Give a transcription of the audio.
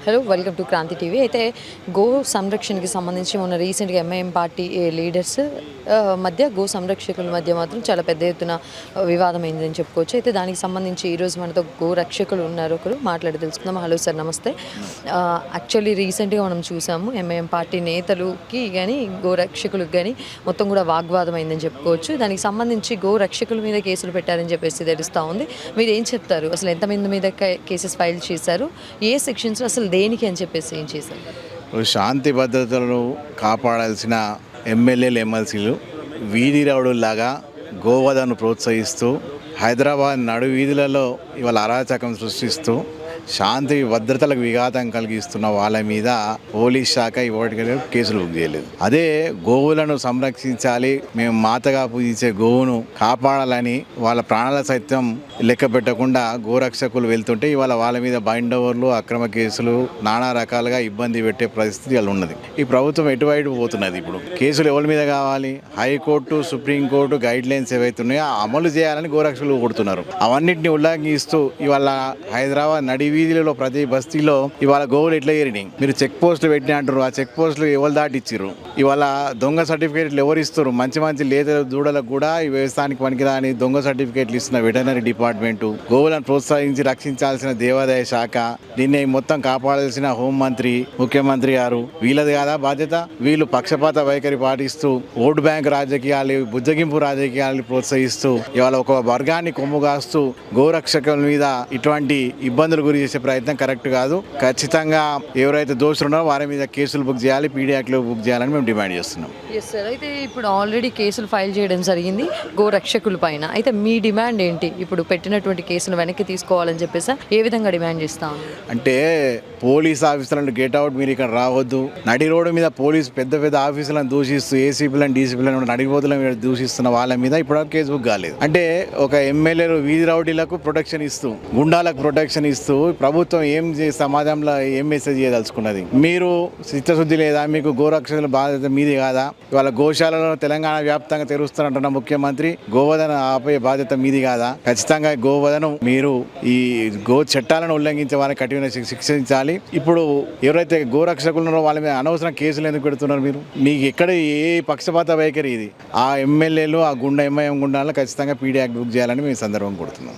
Hello, welcome to Kranti TV. అయితే గో సంరక్షణకి సంబంధించి మొన్న రీసెంట్గా ఎంఐఎం పార్టీ లీడర్స్ మధ్య గో సంరక్షకుల మధ్య మాత్రం చాలా పెద్ద ఎత్తున వివాదం అయిందని చెప్పుకోవచ్చు. అయితే దానికి సంబంధించి ఈరోజు మనతో గో రక్షకులు ఉన్నారు, ఒకరు మాట్లాడి తెలుసుకుందాం. హలో సార్, నమస్తే. యాక్చువల్లీ రీసెంట్గా మనం చూసాము ఎంఐఎం పార్టీ నేతలుకి కానీ గో రక్షకులకు కానీ మొత్తం కూడా వాగ్వాదం అయిందని చెప్పుకోవచ్చు. దానికి సంబంధించి గో రక్షకుల మీద కేసులు పెట్టారని చెప్పేసి తెలుస్తూ ఉంది. మీరు ఏం చెప్తారు? అసలు ఎంతమంది మీద కేసెస్ ఫైల్ చేశారు, ఏ సెక్షన్స్ అసలు దేనికి అని చెప్పేసి ఏం చేశారు? శాంతి భద్రతలను కాపాడాల్సిన ఎమ్మెల్యేలు ఎమ్మెల్సీలు వీధి రౌడుల్లాగా గోవధను ప్రోత్సహిస్తూ హైదరాబాద్ నడు వీధులలో ఇవాళ అరాచకం సృష్టిస్తూ శాంతి భద్రతలకు విఘాతం కలిగిస్తున్న వాళ్ళ మీద పోలీస్ శాఖ ఇవాటికి కేసులు బుక్ చేయలేదు. అదే గోవులను సంరక్షించాలి, మేము మాతగా పూజించే గోవును కాపాడాలని వాళ్ళ ప్రాణాల సైతం లెక్క పెట్టకుండా గోరక్షకులు వెళ్తుంటే ఇవాళ వాళ్ళ మీద బైండ్ ఓవర్లు, అక్రమ కేసులు, నానా రకాలుగా ఇబ్బంది పెట్టే పరిస్థితి అలా ఉన్నది. ఈ ప్రభుత్వం ఎటువైపు పోతున్నది? ఇప్పుడు కేసులు ఎవరి మీద కావాలి? హైకోర్టు, సుప్రీంకోర్టు గైడ్ లైన్స్ ఏవైతే ఉన్నాయో అమలు చేయాలని గోరక్షకులు కొడుతున్నారు. అవన్నింటినీ ఉల్లంఘిస్తూ ఇవాళ హైదరాబాద్ నడి వీధులలో ప్రతి బస్తీలో ఇవాళ గోవులు ఎట్లా ఏరినాయి? మీరు చెక్ పోస్టులు పెట్టిన అంటారు, ఆ చెక్ పోస్టులు ఎవరు దాటిచ్చారు? ఇవాళ దొంగ సర్టిఫికేట్లు ఎవరు ఇస్తారు? మంచి మంచి లేత దూడలకు కూడా ఈ వ్యవసాయానికి పనికిరాని దొంగ సర్టిఫికేట్లు ఇస్తున్న వెటర్నరీ డిపార్ట్మెంటు, గోవులను ప్రోత్సహించి రక్షించాల్సిన దేవాదాయ శాఖ, దీన్ని మొత్తం కాపాడాల్సిన హోంమంత్రి, ముఖ్యమంత్రి గారు, వీళ్ళది కాదా బాధ్యత? వీళ్ళు పక్షపాత వైఖరి పాటిస్తూ ఓటు బ్యాంక్ రాజకీయాలు, బుజ్జగింపు రాజకీయాలు ప్రోత్సహిస్తూ ఇవాళ ఒక వర్గాన్ని కొమ్ము కాస్తూ గోరక్షకుల మీద ఇటువంటి ఇబ్బందులు గురి చేసే ప్రయత్నం కరెక్ట్ కాదు. ఖచ్చితంగా ఎవరైతే దోషులు ఉన్నారో వారి మీద కేసులు బుక్ చేయాలి, పీడీ యాక్ట్లో బుక్ చేయాలని మేము డిమాండ్ చేస్తున్నాం. Yes sir. అయితే ఇప్పుడు ఆల్రెడీ కేసులు ఫైల్ చేయడం జరిగింది గో రక్షకుల పైన. అయితే మీ డిమాండ్ ఏంటి? ఇప్పుడు పెట్టినటువంటి కేసును వెనక్కి తీసుకోవాలని చెప్పేసి ఏ విధంగా డిమాండ్ చేస్తాం? అంటే పోలీస్ ఆఫీసర్లను గెట్ అవుట్, మీరు ఇక్కడ రావద్దు. నడి రోడ్డు మీద పోలీసు పెద్ద పెద్ద ఆఫీసులను దూషిస్తూ, ఏసీపీలను, డీసీపీలను, నడిపోతుల మీద దూషిస్తున్న వాళ్ళ మీద ఇప్పుడు కేసు బుక్ కాలేదు. అంటే ఒక ఎమ్మెల్యేలు వీధి రౌడీలకు ప్రొటెక్షన్ ఇస్తూ, గుండాలకు ప్రొటెక్షన్ ఇస్తూ ప్రభుత్వం ఏం సమాజంలో ఏం మెసేజ్ చేయదలుచుకున్నది? మీరు చిత్తశుద్ధి లేదా? మీకు గోరక్షకుల బాధ్యత మీది కాదా? ఇవాళ గోశాలలో తెలంగాణ వ్యాప్తంగా తెరుస్తున్నట్టున్న ముఖ్యమంత్రి గోవధన ఆపే బాధ్యత మీది కాదా? ఖచ్చితంగా గోవధను మీరు ఈ గో చట్టాలను ఉల్లంఘించే వారిని కఠిన శిక్షించాలి. ఇప్పుడు ఎవరైతే గోరక్షకులు ఉన్నారో వాళ్ళ మీద అనవసరం కేసులు ఎందుకు పెడుతున్నారు మీరు? మీకు ఎక్కడ ఏ పక్షపాత వైఖరి ఇది? ఆ ఎమ్మెల్యేలు, ఆ ఎంఐఎం గుండాలను ఖచ్చితంగా పీడీ యాక్ట్ బుక్ చేయాలని మేము సందర్భం కొడుతున్నాం.